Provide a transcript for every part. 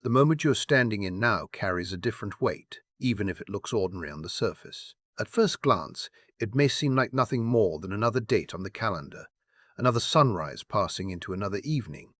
The moment you're standing in now carries a different weight, even if it looks ordinary on the surface. At first glance, it may seem like nothing more than another date on the calendar, another sunrise passing into another evening.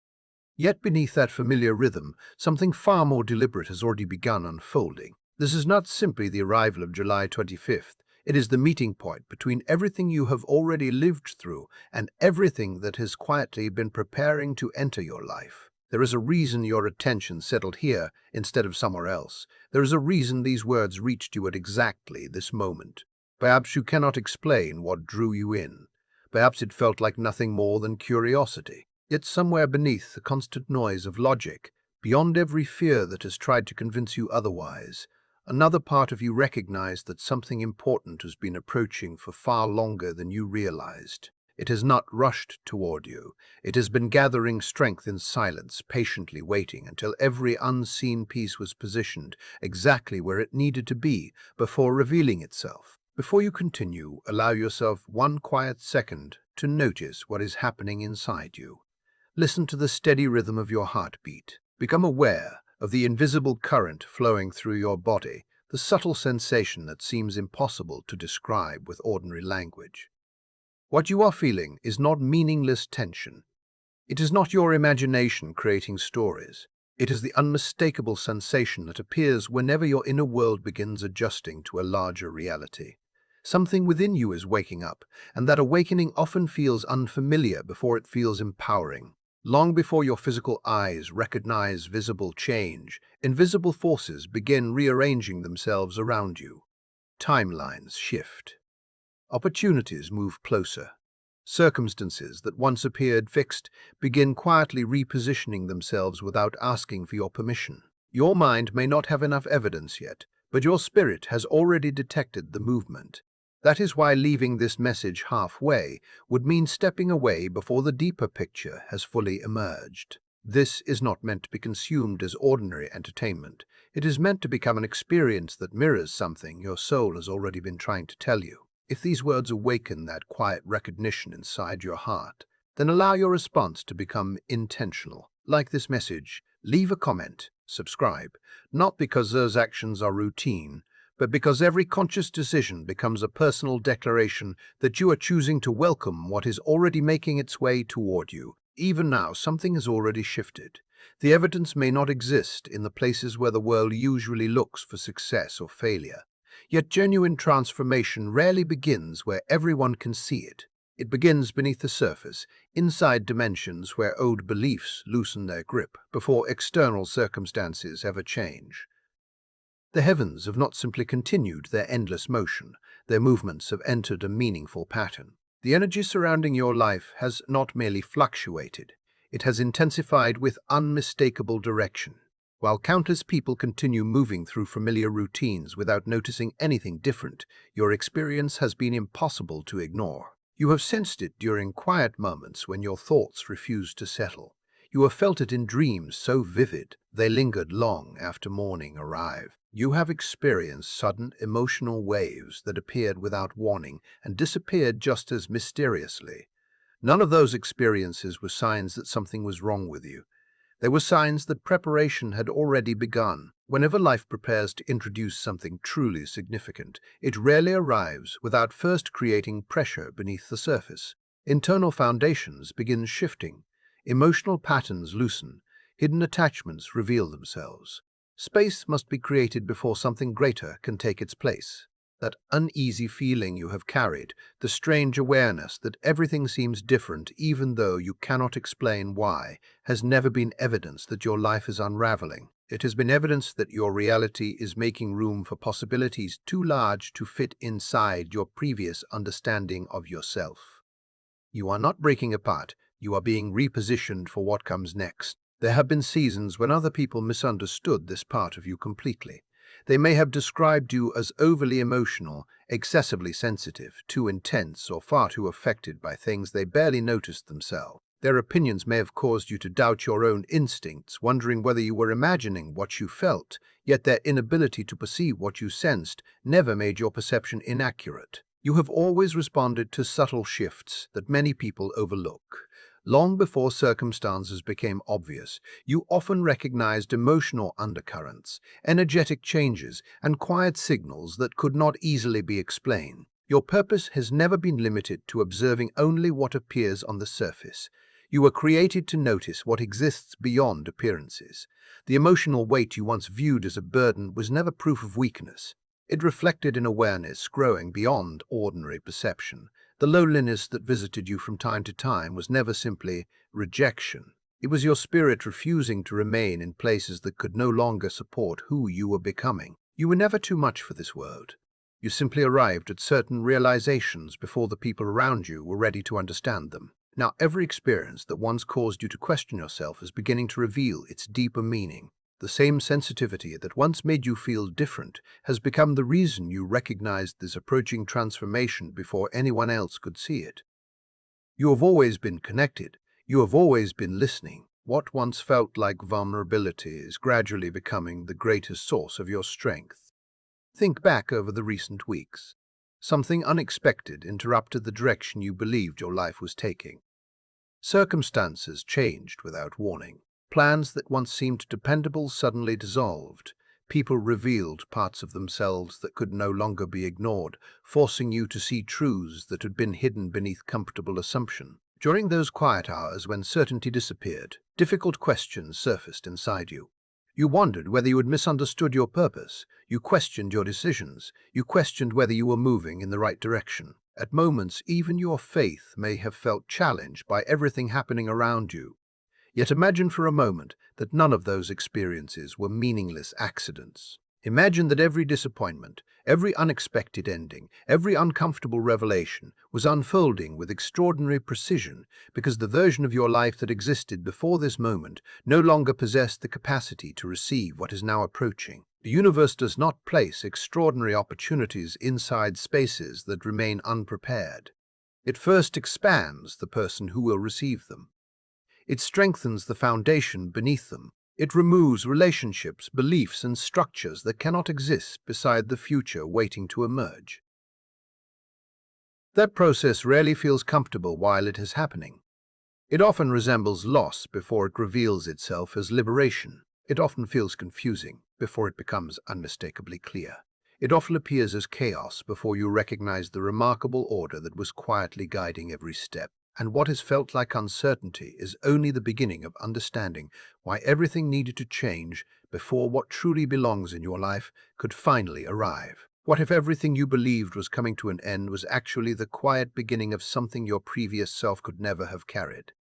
Yet beneath that familiar rhythm, something far more deliberate has already begun unfolding. This is not simply the arrival of July 25th. It is the meeting point between everything you have already lived through and everything that has quietly been preparing to enter your life. There is a reason your attention settled here instead of somewhere else. There is a reason these words reached you at exactly this moment. Perhaps you cannot explain what drew you in. Perhaps it felt like nothing more than curiosity. Yet somewhere beneath the constant noise of logic, beyond every fear that has tried to convince you otherwise, another part of you recognized that something important has been approaching for far longer than you realized. It has not rushed toward you. It has been gathering strength in silence, patiently waiting until every unseen piece was positioned exactly where it needed to be before revealing itself. Before you continue, allow yourself one quiet second to notice what is happening inside you. Listen to the steady rhythm of your heartbeat. Become aware of the invisible current flowing through your body, the subtle sensation that seems impossible to describe with ordinary language. What you are feeling is not meaningless tension. It is not your imagination creating stories. It is the unmistakable sensation that appears whenever your inner world begins adjusting to a larger reality. Something within you is waking up, and that awakening often feels unfamiliar before it feels empowering. Long before your physical eyes recognize visible change, invisible forces begin rearranging themselves around you. Timelines shift. Opportunities move closer. Circumstances that once appeared fixed begin quietly repositioning themselves without asking for your permission. Your mind may not have enough evidence yet, but your spirit has already detected the movement. That is why leaving this message halfway would mean stepping away before the deeper picture has fully emerged. This is not meant to be consumed as ordinary entertainment. It is meant to become an experience that mirrors something your soul has already been trying to tell you. If these words awaken that quiet recognition inside your heart, then allow your response to become intentional. Like this message, leave a comment, subscribe, not because those actions are routine, but because every conscious decision becomes a personal declaration that you are choosing to welcome what is already making its way toward you. Even now, something has already shifted. The evidence may not exist in the places where the world usually looks for success or failure. Yet genuine transformation rarely begins where everyone can see it. It begins beneath the surface, inside dimensions where old beliefs loosen their grip before external circumstances ever change. The heavens have not simply continued their endless motion, their movements have entered a meaningful pattern. The energy surrounding your life has not merely fluctuated, it has intensified with unmistakable direction. While countless people continue moving through familiar routines without noticing anything different, your experience has been impossible to ignore. You have sensed it during quiet moments when your thoughts refused to settle. You have felt it in dreams so vivid they lingered long after morning arrived. You have experienced sudden emotional waves that appeared without warning and disappeared just as mysteriously. None of those experiences were signs that something was wrong with you. They were signs that preparation had already begun. Whenever life prepares to introduce something truly significant, it rarely arrives without first creating pressure beneath the surface. Internal foundations begin shifting. Emotional patterns loosen, hidden attachments reveal themselves. Space must be created before something greater can take its place. That uneasy feeling you have carried, the strange awareness that everything seems different even though you cannot explain why, has never been evidence that your life is unraveling. It has been evidence that your reality is making room for possibilities too large to fit inside your previous understanding of yourself. You are not breaking apart. You are being repositioned for what comes next. There have been seasons when other people misunderstood this part of you completely. They may have described you as overly emotional, excessively sensitive, too intense, or far too affected by things they barely noticed themselves. Their opinions may have caused you to doubt your own instincts, wondering whether you were imagining what you felt, yet their inability to perceive what you sensed never made your perception inaccurate. You have always responded to subtle shifts that many people overlook. Long before circumstances became obvious, you often recognized emotional undercurrents, energetic changes, and quiet signals that could not easily be explained. Your purpose has never been limited to observing only what appears on the surface. You were created to notice what exists beyond appearances. The emotional weight you once viewed as a burden was never proof of weakness. It reflected an awareness growing beyond ordinary perception. The loneliness that visited you from time to time was never simply rejection. It was your spirit refusing to remain in places that could no longer support who you were becoming. You were never too much for this world. You simply arrived at certain realizations before the people around you were ready to understand them. Now, every experience that once caused you to question yourself is beginning to reveal its deeper meaning. The same sensitivity that once made you feel different has become the reason you recognized this approaching transformation before anyone else could see it. You have always been connected. You have always been listening. What once felt like vulnerability is gradually becoming the greatest source of your strength. Think back over the recent weeks. Something unexpected interrupted the direction you believed your life was taking. Circumstances changed without warning. Plans that once seemed dependable suddenly dissolved. People revealed parts of themselves that could no longer be ignored, forcing you to see truths that had been hidden beneath comfortable assumption. During those quiet hours when certainty disappeared, difficult questions surfaced inside you. You wondered whether you had misunderstood your purpose. You questioned your decisions. You questioned whether you were moving in the right direction. At moments, even your faith may have felt challenged by everything happening around you. Yet imagine for a moment that none of those experiences were meaningless accidents. Imagine that every disappointment, every unexpected ending, every uncomfortable revelation was unfolding with extraordinary precision because the version of your life that existed before this moment no longer possessed the capacity to receive what is now approaching. The universe does not place extraordinary opportunities inside spaces that remain unprepared. It first expands the person who will receive them. It strengthens the foundation beneath them. It removes relationships, beliefs, and structures that cannot exist beside the future waiting to emerge. That process rarely feels comfortable while it is happening. It often resembles loss before it reveals itself as liberation. It often feels confusing before it becomes unmistakably clear. It often appears as chaos before you recognize the remarkable order that was quietly guiding every step. And what has felt like uncertainty is only the beginning of understanding why everything needed to change before what truly belongs in your life could finally arrive. What if everything you believed was coming to an end was actually the quiet beginning of something your previous self could never have carried?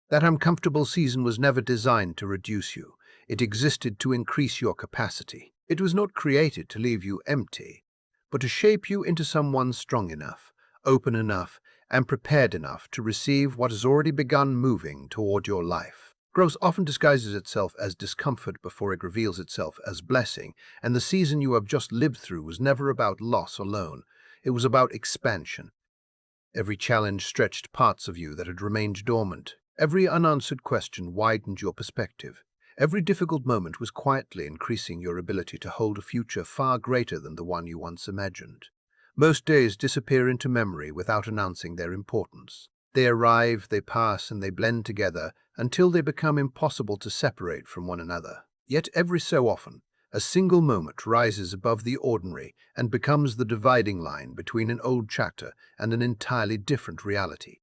That uncomfortable season was never designed to reduce you. It existed to increase your capacity. It was not created to leave you empty, but to shape you into someone strong enough, open enough, and prepared enough to receive what has already begun moving toward your life. Growth often disguises itself as discomfort before it reveals itself as blessing, and the season you have just lived through was never about loss alone. It was about expansion. Every challenge stretched parts of you that had remained dormant. Every unanswered question widened your perspective. Every difficult moment was quietly increasing your ability to hold a future far greater than the one you once imagined. Most days disappear into memory without announcing their importance. They arrive, they pass, and they blend together until they become impossible to separate from one another. Yet every so often, a single moment rises above the ordinary and becomes the dividing line between an old chapter and an entirely different reality.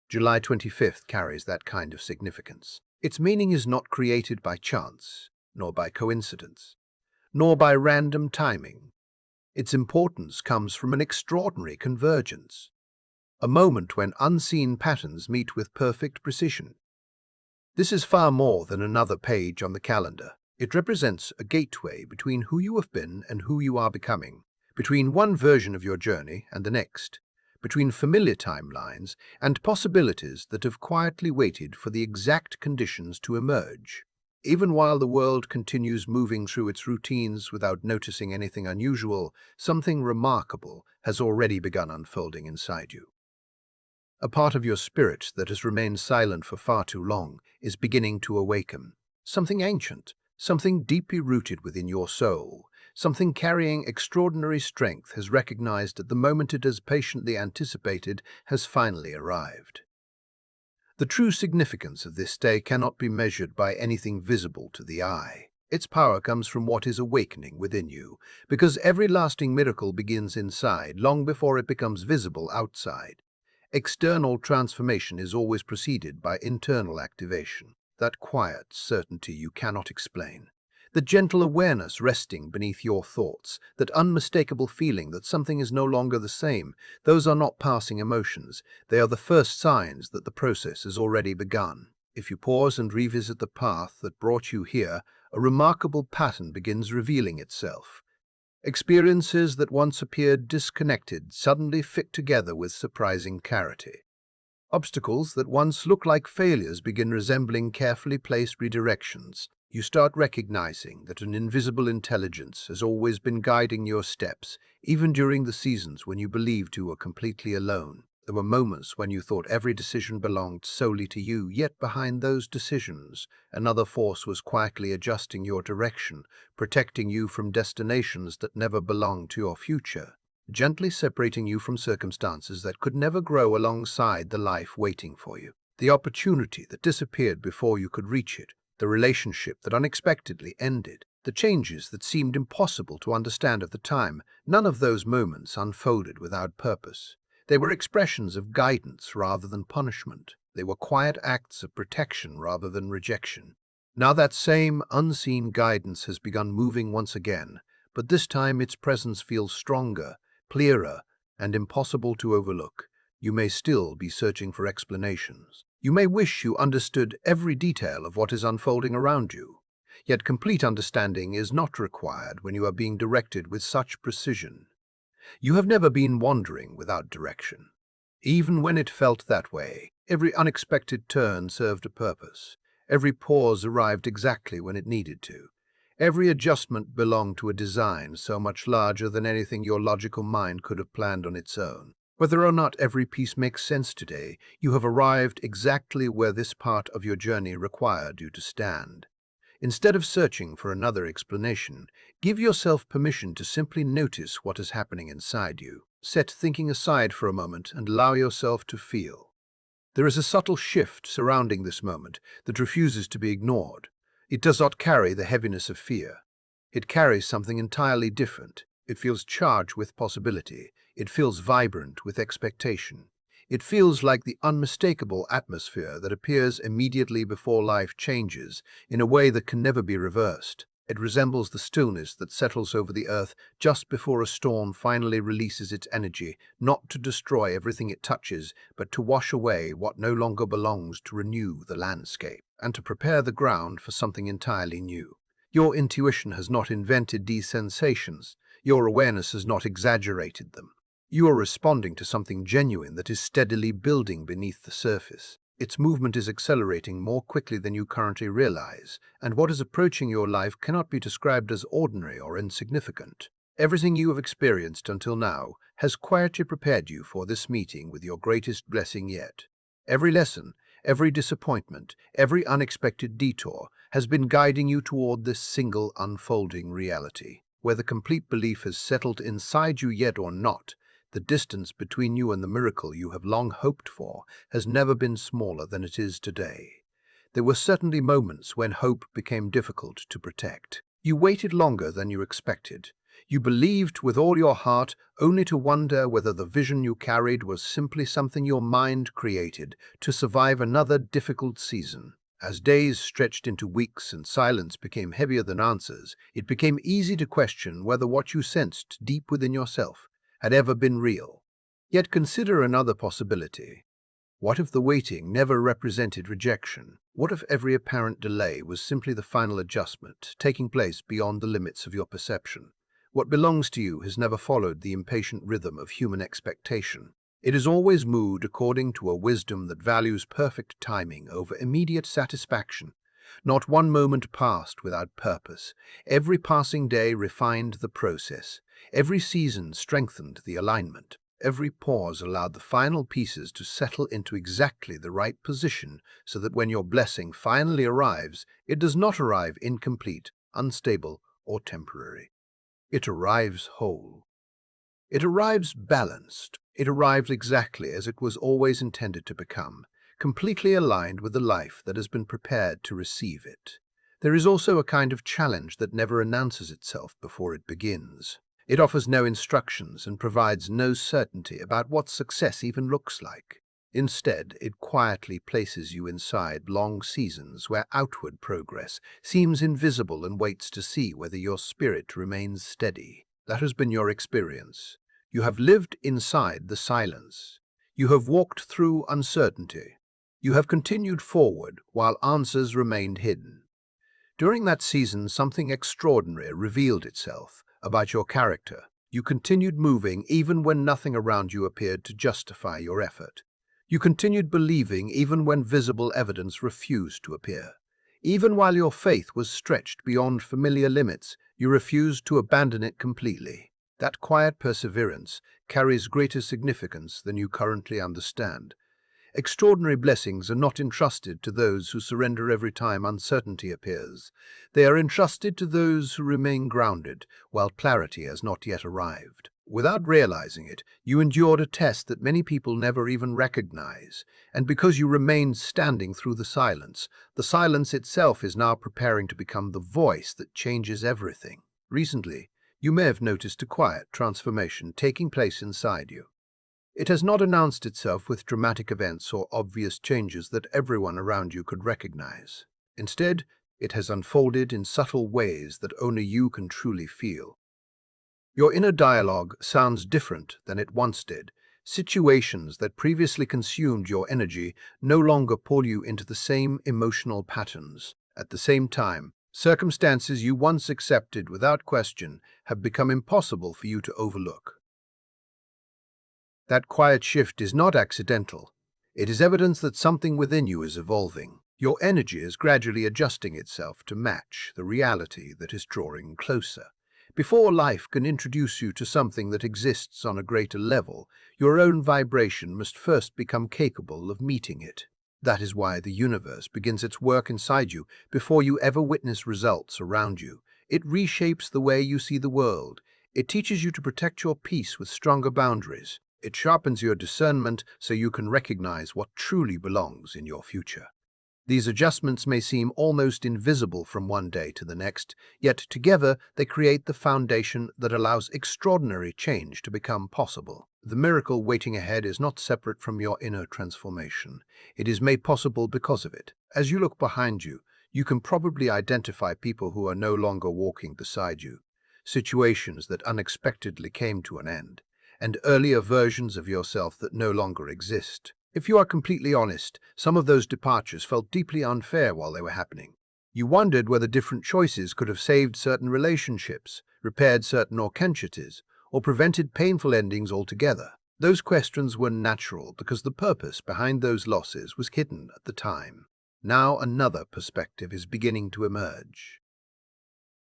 July 25th carries that kind of significance. Its meaning is not created by chance, nor by coincidence, nor by random timing. Its importance comes from an extraordinary convergence, a moment when unseen patterns meet with perfect precision. This is far more than another page on the calendar. It represents a gateway between who you have been and who you are becoming, between one version of your journey and the next, between familiar timelines and possibilities that have quietly waited for the exact conditions to emerge. Even while the world continues moving through its routines without noticing anything unusual, something remarkable has already begun unfolding inside you. A part of your spirit that has remained silent for far too long is beginning to awaken. Something ancient, something deeply rooted within your soul, something carrying extraordinary strength has recognized that the moment it has patiently anticipated has finally arrived. The true significance of this day cannot be measured by anything visible to the eye. Its power comes from what is awakening within you, because every lasting miracle begins inside, long before it becomes visible outside. External transformation is always preceded by internal activation, that quiet certainty you cannot explain. The gentle awareness resting beneath your thoughts, that unmistakable feeling that something is no longer the same, those are not passing emotions, they are the first signs that the process has already begun. If you pause and revisit the path that brought you here, a remarkable pattern begins revealing itself. Experiences that once appeared disconnected suddenly fit together with surprising clarity. Obstacles that once looked like failures begin resembling carefully placed redirections. You start recognizing that an invisible intelligence has always been guiding your steps, even during the seasons when you believed you were completely alone. There were moments when you thought every decision belonged solely to you, yet behind those decisions, another force was quietly adjusting your direction, protecting you from destinations that never belonged to your future, gently separating you from circumstances that could never grow alongside the life waiting for you. The opportunity that disappeared before you could reach it, the relationship that unexpectedly ended, the changes that seemed impossible to understand at the time, none of those moments unfolded without purpose. They were expressions of guidance rather than punishment. They were quiet acts of protection rather than rejection. Now that same unseen guidance has begun moving once again, but this time its presence feels stronger, clearer, and impossible to overlook. You may still be searching for explanations. You may wish you understood every detail of what is unfolding around you. Yet complete understanding is not required when you are being directed with such precision. You have never been wandering without direction. Even when it felt that way, every unexpected turn served a purpose. Every pause arrived exactly when it needed to. Every adjustment belonged to a design so much larger than anything your logical mind could have planned on its own. Whether or not every piece makes sense today, you have arrived exactly where this part of your journey required you to stand. Instead of searching for another explanation, give yourself permission to simply notice what is happening inside you. Set thinking aside for a moment and allow yourself to feel. There is a subtle shift surrounding this moment that refuses to be ignored. It does not carry the heaviness of fear. It carries something entirely different. It feels charged with possibility. It feels vibrant with expectation. It feels like the unmistakable atmosphere that appears immediately before life changes in a way that can never be reversed. It resembles the stillness that settles over the earth just before a storm finally releases its energy, not to destroy everything it touches, but to wash away what no longer belongs, to renew the landscape, and to prepare the ground for something entirely new. Your intuition has not invented these sensations. Your awareness has not exaggerated them. You are responding to something genuine that is steadily building beneath the surface. Its movement is accelerating more quickly than you currently realize, and what is approaching your life cannot be described as ordinary or insignificant. Everything you have experienced until now has quietly prepared you for this meeting with your greatest blessing yet. Every lesson, every disappointment, every unexpected detour has been guiding you toward this single unfolding reality. Whether complete belief has settled inside you yet or not, the distance between you and the miracle you have long hoped for has never been smaller than it is today. There were certainly moments when hope became difficult to protect. You waited longer than you expected. You believed with all your heart, only to wonder whether the vision you carried was simply something your mind created to survive another difficult season. As days stretched into weeks and silence became heavier than answers, it became easy to question whether what you sensed deep within yourself had ever been real. Yet consider another possibility. What if the waiting never represented rejection? What if every apparent delay was simply the final adjustment, taking place beyond the limits of your perception? What belongs to you has never followed the impatient rhythm of human expectation. It has always moved according to a wisdom that values perfect timing over immediate satisfaction. Not one moment passed without purpose. Every passing day refined the process. Every season strengthened the alignment. Every pause allowed the final pieces to settle into exactly the right position so that when your blessing finally arrives, it does not arrive incomplete, unstable, or temporary. It arrives whole. It arrives balanced. It arrives exactly as it was always intended to become, completely aligned with the life that has been prepared to receive it. There is also a kind of challenge that never announces itself before it begins. It offers no instructions and provides no certainty about what success even looks like. Instead, it quietly places you inside long seasons where outward progress seems invisible and waits to see whether your spirit remains steady. That has been your experience. You have lived inside the silence. You have walked through uncertainty. You have continued forward while answers remained hidden. During that season, something extraordinary revealed itself about your character. You continued moving even when nothing around you appeared to justify your effort. You continued believing even when visible evidence refused to appear. Even while your faith was stretched beyond familiar limits, you refused to abandon it completely. That quiet perseverance carries greater significance than you currently understand. Extraordinary blessings are not entrusted to those who surrender every time uncertainty appears. They are entrusted to those who remain grounded while clarity has not yet arrived. Without realizing it, you endured a test that many people never even recognize, and because you remained standing through the silence itself is now preparing to become the voice that changes everything. Recently, you may have noticed a quiet transformation taking place inside you. It has not announced itself with dramatic events or obvious changes that everyone around you could recognize. Instead, it has unfolded in subtle ways that only you can truly feel. Your inner dialogue sounds different than it once did. Situations that previously consumed your energy no longer pull you into the same emotional patterns. At the same time, circumstances you once accepted without question have become impossible for you to overlook. That quiet shift is not accidental. It is evidence that something within you is evolving. Your energy is gradually adjusting itself to match the reality that is drawing closer. Before life can introduce you to something that exists on a greater level, your own vibration must first become capable of meeting it. That is why the universe begins its work inside you before you ever witness results around you. It reshapes the way you see the world. It teaches you to protect your peace with stronger boundaries. It sharpens your discernment so you can recognize what truly belongs in your future. These adjustments may seem almost invisible from one day to the next, yet together they create the foundation that allows extraordinary change to become possible. The miracle waiting ahead is not separate from your inner transformation. It is made possible because of it. As you look behind you, you can probably identify people who are no longer walking beside you, situations that unexpectedly came to an end, and earlier versions of yourself that no longer exist. If you are completely honest, some of those departures felt deeply unfair while they were happening. You wondered whether different choices could have saved certain relationships, repaired certain authenticities, or prevented painful endings altogether. Those questions were natural because the purpose behind those losses was hidden at the time. Now another perspective is beginning to emerge.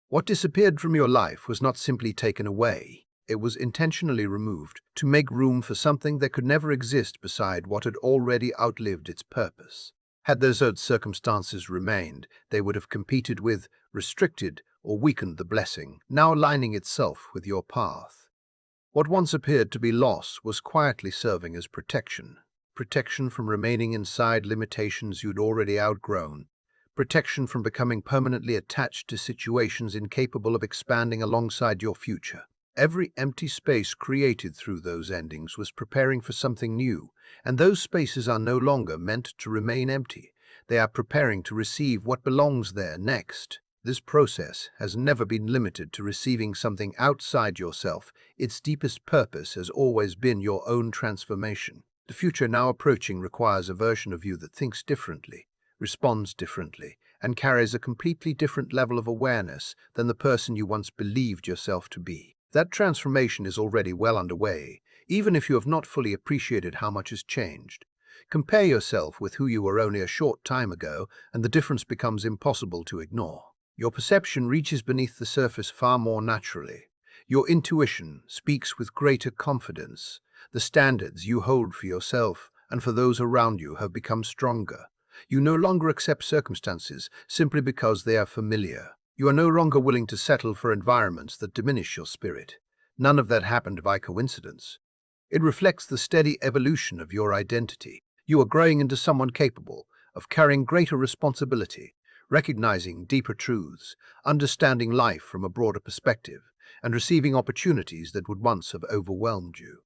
What disappeared from your life was not simply taken away. It was intentionally removed to make room for something that could never exist beside what had already outlived its purpose. Had those old circumstances remained, they would have competed with, restricted, or weakened the blessing, now aligning itself with your path. What once appeared to be loss was quietly serving as protection. Protection from remaining inside limitations you'd already outgrown. Protection from becoming permanently attached to situations incapable of expanding alongside your future. Every empty space created through those endings was preparing for something new, and those spaces are no longer meant to remain empty. They are preparing to receive what belongs there next. This process has never been limited to receiving something outside yourself. Its deepest purpose has always been your own transformation. The future now approaching requires a version of you that thinks differently, responds differently, and carries a completely different level of awareness than the person you once believed yourself to be. That transformation is already well underway, even if you have not fully appreciated how much has changed. Compare yourself with who you were only a short time ago, and the difference becomes impossible to ignore. Your perception reaches beneath the surface far more naturally. Your intuition speaks with greater confidence. The standards you hold for yourself and for those around you have become stronger. You no longer accept circumstances simply because they are familiar. You are no longer willing to settle for environments that diminish your spirit. None of that happened by coincidence. It reflects the steady evolution of your identity. You are growing into someone capable of carrying greater responsibility, recognizing deeper truths, understanding life from a broader perspective, and receiving opportunities that would once have overwhelmed you.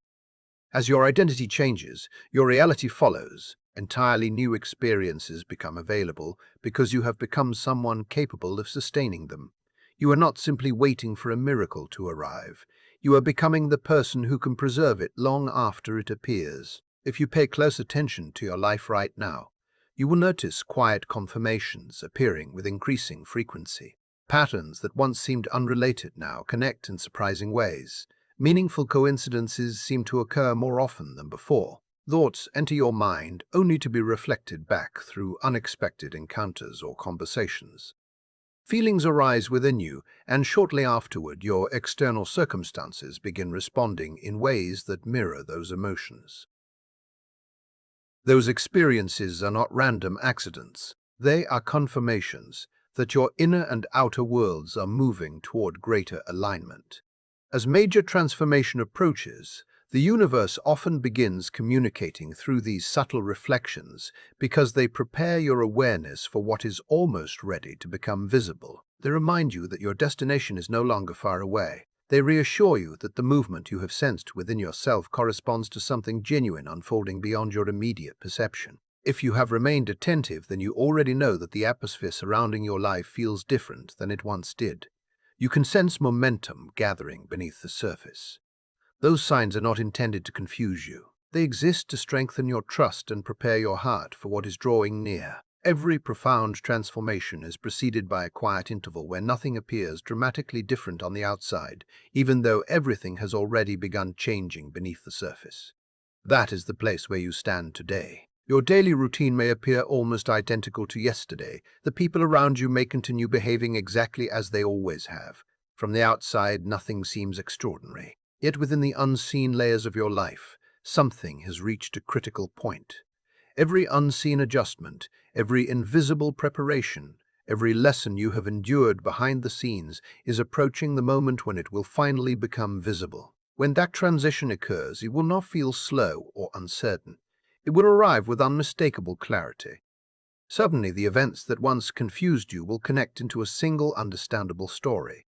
As your identity changes, your reality follows. Entirely new experiences become available because you have become someone capable of sustaining them. You are not simply waiting for a miracle to arrive. You are becoming the person who can preserve it long after it appears. If you pay close attention to your life right now, you will notice quiet confirmations appearing with increasing frequency. Patterns that once seemed unrelated now connect in surprising ways. Meaningful coincidences seem to occur more often than before. Thoughts enter your mind only to be reflected back through unexpected encounters or conversations. Feelings arise within you, and shortly afterward your external circumstances begin responding in ways that mirror those emotions. Those experiences are not random accidents. They are confirmations that your inner and outer worlds are moving toward greater alignment. As major transformation approaches, the universe often begins communicating through these subtle reflections because they prepare your awareness for what is almost ready to become visible. They remind you that your destination is no longer far away. They reassure you that the movement you have sensed within yourself corresponds to something genuine unfolding beyond your immediate perception. If you have remained attentive, then you already know that the atmosphere surrounding your life feels different than it once did. You can sense momentum gathering beneath the surface. Those signs are not intended to confuse you. They exist to strengthen your trust and prepare your heart for what is drawing near. Every profound transformation is preceded by a quiet interval where nothing appears dramatically different on the outside, even though everything has already begun changing beneath the surface. That is the place where you stand today. Your daily routine may appear almost identical to yesterday. The people around you may continue behaving exactly as they always have. From the outside, nothing seems extraordinary. Yet within the unseen layers of your life, something has reached a critical point. Every unseen adjustment, every invisible preparation, every lesson you have endured behind the scenes is approaching the moment when it will finally become visible. When that transition occurs, it will not feel slow or uncertain. It will arrive with unmistakable clarity. Suddenly, the events that once confused you will connect into a single understandable story.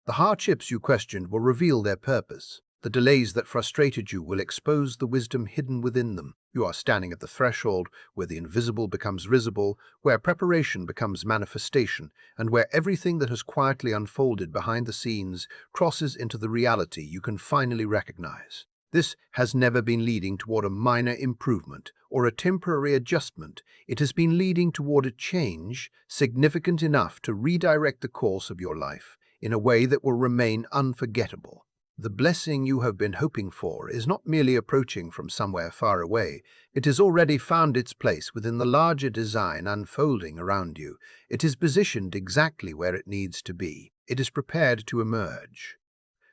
The hardships you questioned will reveal their purpose. The delays that frustrated you will expose the wisdom hidden within them. You are standing at the threshold where the invisible becomes visible, where preparation becomes manifestation, and where everything that has quietly unfolded behind the scenes crosses into the reality you can finally recognize. This has never been leading toward a minor improvement or a temporary adjustment. It has been leading toward a change significant enough to redirect the course of your life in a way that will remain unforgettable. The blessing you have been hoping for is not merely approaching from somewhere far away. It has already found its place within the larger design unfolding around you. It is positioned exactly where it needs to be. It is prepared to emerge.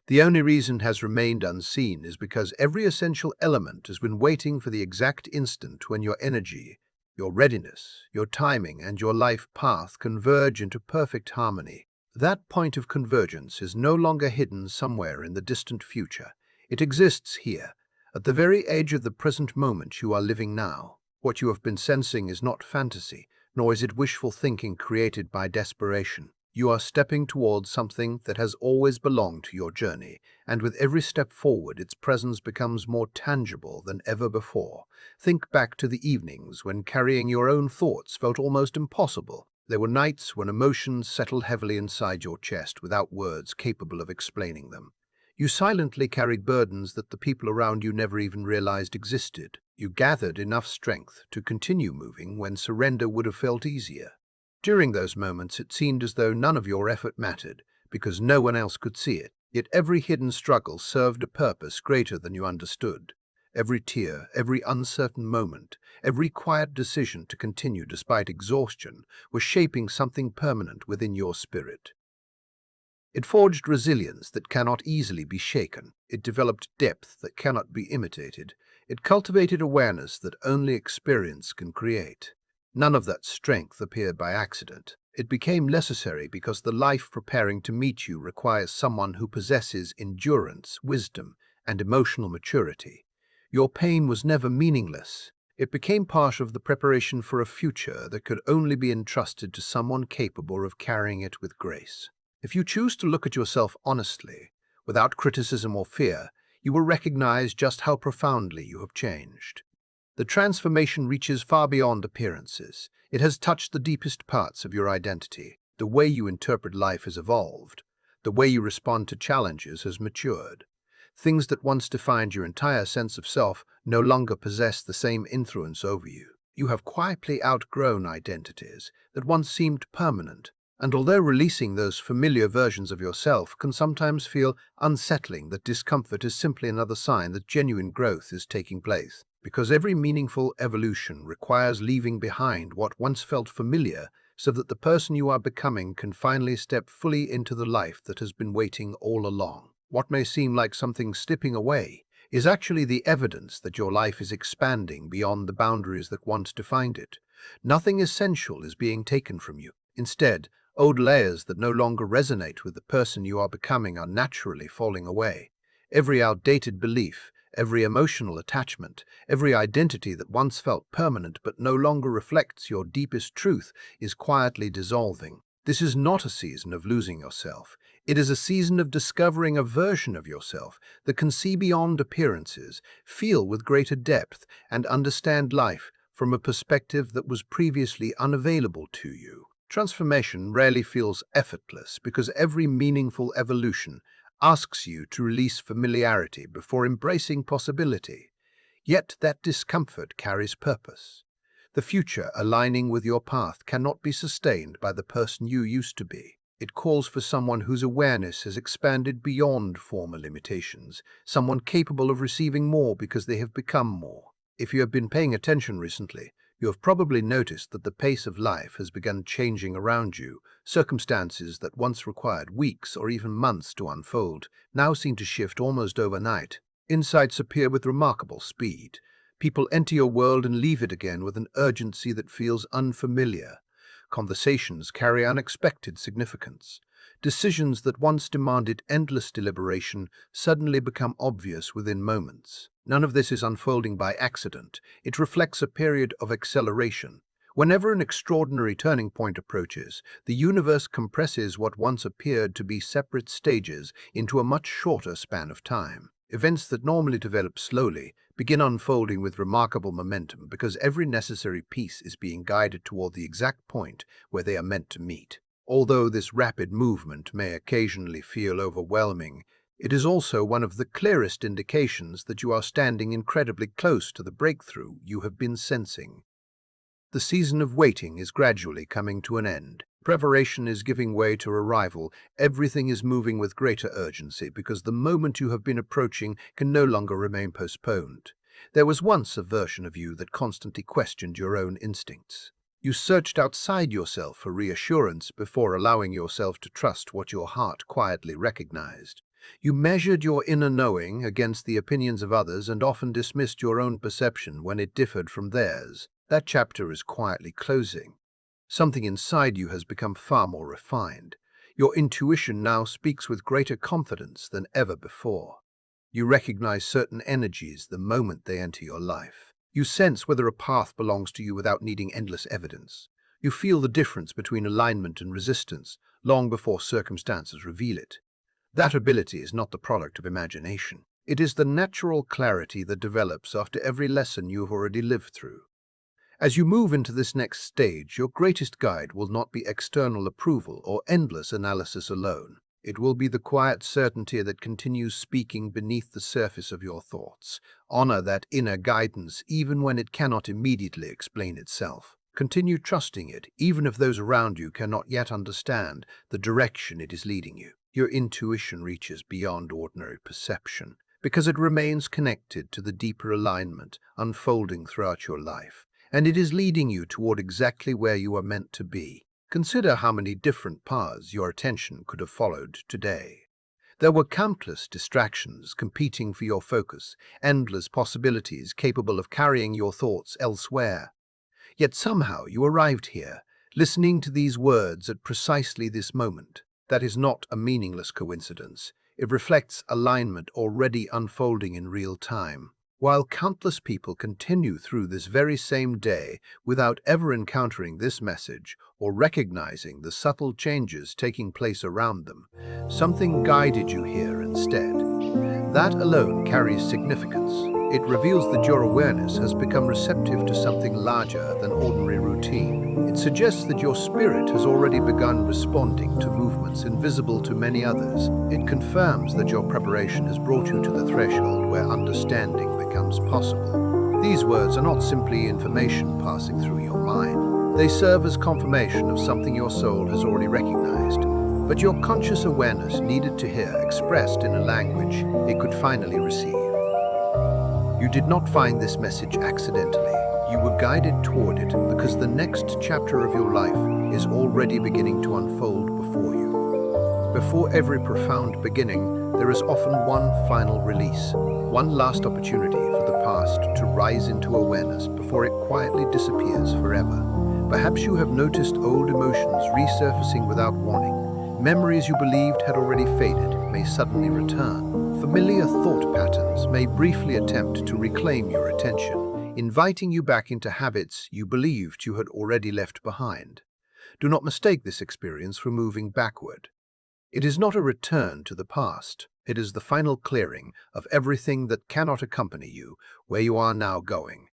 The only reason it has remained unseen is because every essential element has been waiting for the exact instant when your energy, your readiness, your timing, and your life path converge into perfect harmony. That point of convergence is no longer hidden somewhere in the distant future. It exists here, at the very edge of the present moment you are living now. What you have been sensing is not fantasy, nor is it wishful thinking created by desperation. You are stepping towards something that has always belonged to your journey, and with every step forward its presence becomes more tangible than ever before. Think back to the evenings when carrying your own thoughts felt almost impossible. There were nights when emotions settled heavily inside your chest without words capable of explaining them. You silently carried burdens that the people around you never even realized existed. You gathered enough strength to continue moving when surrender would have felt easier. During those moments, it seemed as though none of your effort mattered, because no one else could see it. Yet every hidden struggle served a purpose greater than you understood. Every tear, every uncertain moment, every quiet decision to continue despite exhaustion was shaping something permanent within your spirit. It forged resilience that cannot easily be shaken. It developed depth that cannot be imitated. It cultivated awareness that only experience can create. None of that strength appeared by accident. It became necessary because the life preparing to meet you requires someone who possesses endurance, wisdom, and emotional maturity. Your pain was never meaningless. It became part of the preparation for a future that could only be entrusted to someone capable of carrying it with grace. If you choose to look at yourself honestly, without criticism or fear, you will recognize just how profoundly you have changed. The transformation reaches far beyond appearances. It has touched the deepest parts of your identity. The way you interpret life has evolved. The way you respond to challenges has matured. Things that once defined your entire sense of self no longer possess the same influence over you. You have quietly outgrown identities that once seemed permanent, and although releasing those familiar versions of yourself can sometimes feel unsettling, that discomfort is simply another sign that genuine growth is taking place. Because every meaningful evolution requires leaving behind what once felt familiar so that the person you are becoming can finally step fully into the life that has been waiting all along. What may seem like something slipping away is actually the evidence that your life is expanding beyond the boundaries that once defined it. Nothing essential is being taken from you. Instead, old layers that no longer resonate with the person you are becoming are naturally falling away. Every outdated belief, every emotional attachment, every identity that once felt permanent but no longer reflects your deepest truth is quietly dissolving. This is not a season of losing yourself. It is a season of discovering a version of yourself that can see beyond appearances, feel with greater depth, and understand life from a perspective that was previously unavailable to you. Transformation rarely feels effortless because every meaningful evolution asks you to release familiarity before embracing possibility. Yet that discomfort carries purpose. The future aligning with your path cannot be sustained by the person you used to be. It calls for someone whose awareness has expanded beyond former limitations, someone capable of receiving more because they have become more. If you have been paying attention recently, you have probably noticed that the pace of life has begun changing around you. Circumstances that once required weeks or even months to unfold now seem to shift almost overnight. Insights appear with remarkable speed. People enter your world and leave it again with an urgency that feels unfamiliar. Conversations carry unexpected significance. Decisions that once demanded endless deliberation suddenly become obvious within moments. None of this is unfolding by accident. It reflects a period of acceleration. Whenever an extraordinary turning point approaches, the universe compresses what once appeared to be separate stages into a much shorter span of time. Events that normally develop slowly begin unfolding with remarkable momentum because every necessary piece is being guided toward the exact point where they are meant to meet. Although this rapid movement may occasionally feel overwhelming, it is also one of the clearest indications that you are standing incredibly close to the breakthrough you have been sensing. The season of waiting is gradually coming to an end. Preparation is giving way to arrival. Everything is moving with greater urgency because the moment you have been approaching can no longer remain postponed. There was once a version of you that constantly questioned your own instincts. You searched outside yourself for reassurance before allowing yourself to trust what your heart quietly recognized. You measured your inner knowing against the opinions of others and often dismissed your own perception when it differed from theirs. That chapter is quietly closing. Something inside you has become far more refined. Your intuition now speaks with greater confidence than ever before. You recognize certain energies the moment they enter your life. You sense whether a path belongs to you without needing endless evidence. You feel the difference between alignment and resistance long before circumstances reveal it. That ability is not the product of imagination. It is the natural clarity that develops after every lesson you have already lived through. As you move into this next stage, your greatest guide will not be external approval or endless analysis alone. It will be the quiet certainty that continues speaking beneath the surface of your thoughts. Honor that inner guidance even when it cannot immediately explain itself. Continue trusting it, even if those around you cannot yet understand the direction it is leading you. Your intuition reaches beyond ordinary perception, because it remains connected to the deeper alignment unfolding throughout your life, and it is leading you toward exactly where you are meant to be. Consider how many different paths your attention could have followed today. There were countless distractions competing for your focus, endless possibilities capable of carrying your thoughts elsewhere. Yet somehow you arrived here, listening to these words at precisely this moment. That is not a meaningless coincidence. It reflects alignment already unfolding in real time. While countless people continue through this very same day without ever encountering this message or recognizing the subtle changes taking place around them, something guided you here instead. That alone carries significance. It reveals that your awareness has become receptive to something larger than ordinary routine. It suggests that your spirit has already begun responding to movements invisible to many others. It confirms that your preparation has brought you to the threshold where understanding becomes possible. These words are not simply information passing through your mind. They serve as confirmation of something your soul has already recognized, but your conscious awareness needed to hear expressed in a language it could finally receive. You did not find this message accidentally. You were guided toward it because the next chapter of your life is already beginning to unfold before you. Before every profound beginning, there is often one final release, one last opportunity for the past to rise into awareness before it quietly disappears forever. Perhaps you have noticed old emotions resurfacing without warning. Memories you believed had already faded may suddenly return. Familiar thought patterns may briefly attempt to reclaim your attention, inviting you back into habits you believed you had already left behind. Do not mistake this experience for moving backward. It is not a return to the past. It is the final clearing of everything that cannot accompany you where you are now going.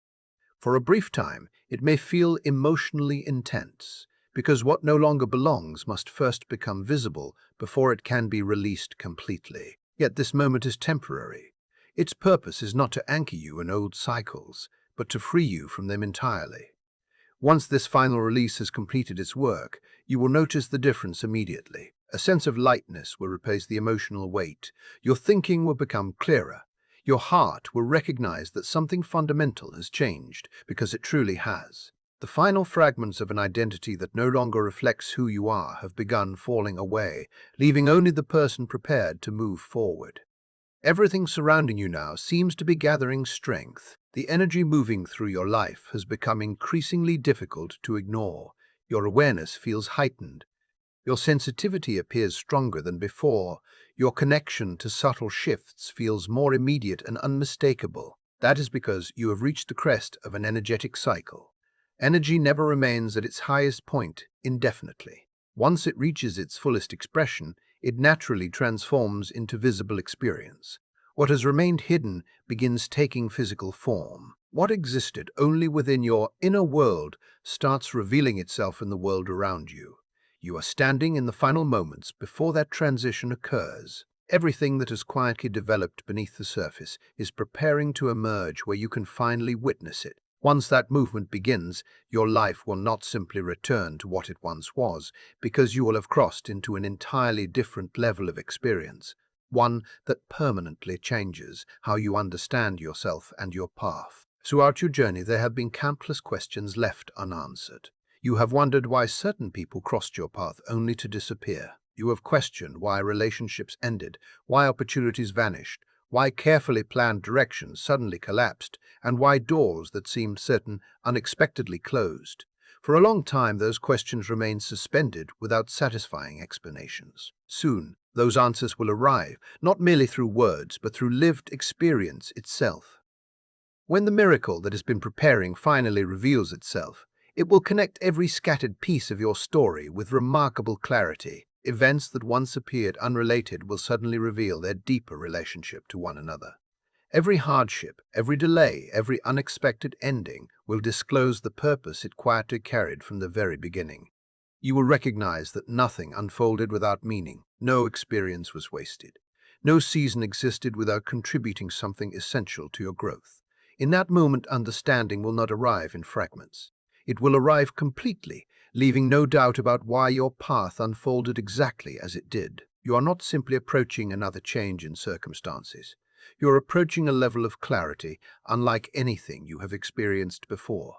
For a brief time, it may feel emotionally intense, because what no longer belongs must first become visible before it can be released completely. Yet this moment is temporary. Its purpose is not to anchor you in old cycles, but to free you from them entirely. Once this final release has completed its work, you will notice the difference immediately. A sense of lightness will replace the emotional weight. Your thinking will become clearer. Your heart will recognize that something fundamental has changed, because it truly has. The final fragments of an identity that no longer reflects who you are have begun falling away, leaving only the person prepared to move forward. Everything surrounding you now seems to be gathering strength. The energy moving through your life has become increasingly difficult to ignore. Your awareness feels heightened. Your sensitivity appears stronger than before. Your connection to subtle shifts feels more immediate and unmistakable. That is because you have reached the crest of an energetic cycle. Energy never remains at its highest point indefinitely. Once it reaches its fullest expression, it naturally transforms into visible experience. What has remained hidden begins taking physical form. What existed only within your inner world starts revealing itself in the world around you. You are standing in the final moments before that transition occurs. Everything that has quietly developed beneath the surface is preparing to emerge where you can finally witness it. Once that movement begins, your life will not simply return to what it once was, because you will have crossed into an entirely different level of experience, one that permanently changes how you understand yourself and your path. Throughout your journey, there have been countless questions left unanswered. You have wondered why certain people crossed your path only to disappear. You have questioned why relationships ended, why opportunities vanished, why carefully planned directions suddenly collapsed, and why doors that seemed certain unexpectedly closed. For a long time, those questions remained suspended without satisfying explanations. Soon, those answers will arrive, not merely through words, but through lived experience itself. When the miracle that has been preparing finally reveals itself, it will connect every scattered piece of your story with remarkable clarity. Events that once appeared unrelated will suddenly reveal their deeper relationship to one another. Every hardship, every delay, every unexpected ending will disclose the purpose it quietly carried from the very beginning. You will recognize that nothing unfolded without meaning, no experience was wasted, no season existed without contributing something essential to your growth. In that moment, understanding will not arrive in fragments. It will arrive completely, leaving no doubt about why your path unfolded exactly as it did. You are not simply approaching another change in circumstances. You are approaching a level of clarity unlike anything you have experienced before.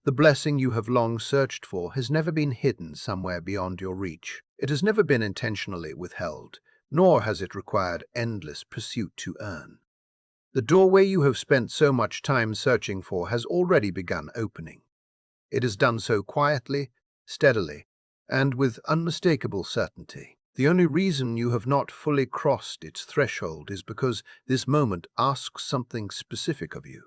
The blessing you have long searched for has never been hidden somewhere beyond your reach. It has never been intentionally withheld, nor has it required endless pursuit to earn. The doorway you have spent so much time searching for has already begun opening. It has done so quietly, steadily, and with unmistakable certainty. The only reason you have not fully crossed its threshold is because this moment asks something specific of you.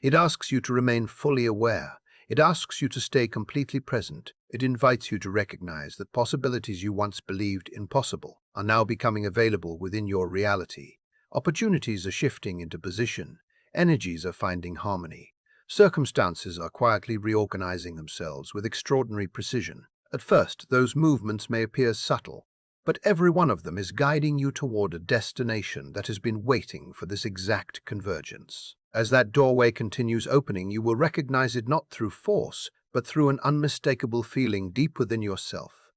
It asks you to remain fully aware. It asks you to stay completely present. It invites you to recognize that possibilities you once believed impossible are now becoming available within your reality. Opportunities are shifting into position. Energies are finding harmony. Circumstances are quietly reorganizing themselves with extraordinary precision. At first, those movements may appear subtle, but every one of them is guiding you toward a destination that has been waiting for this exact convergence. As that doorway continues opening, you will recognize it not through force, but through an unmistakable feeling deep within yourself,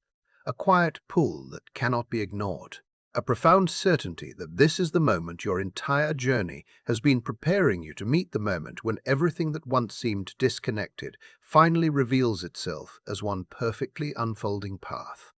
a quiet pull that cannot be ignored, a profound certainty that this is the moment your entire journey has been preparing you to meet, the moment when everything that once seemed disconnected finally reveals itself as one perfectly unfolding path.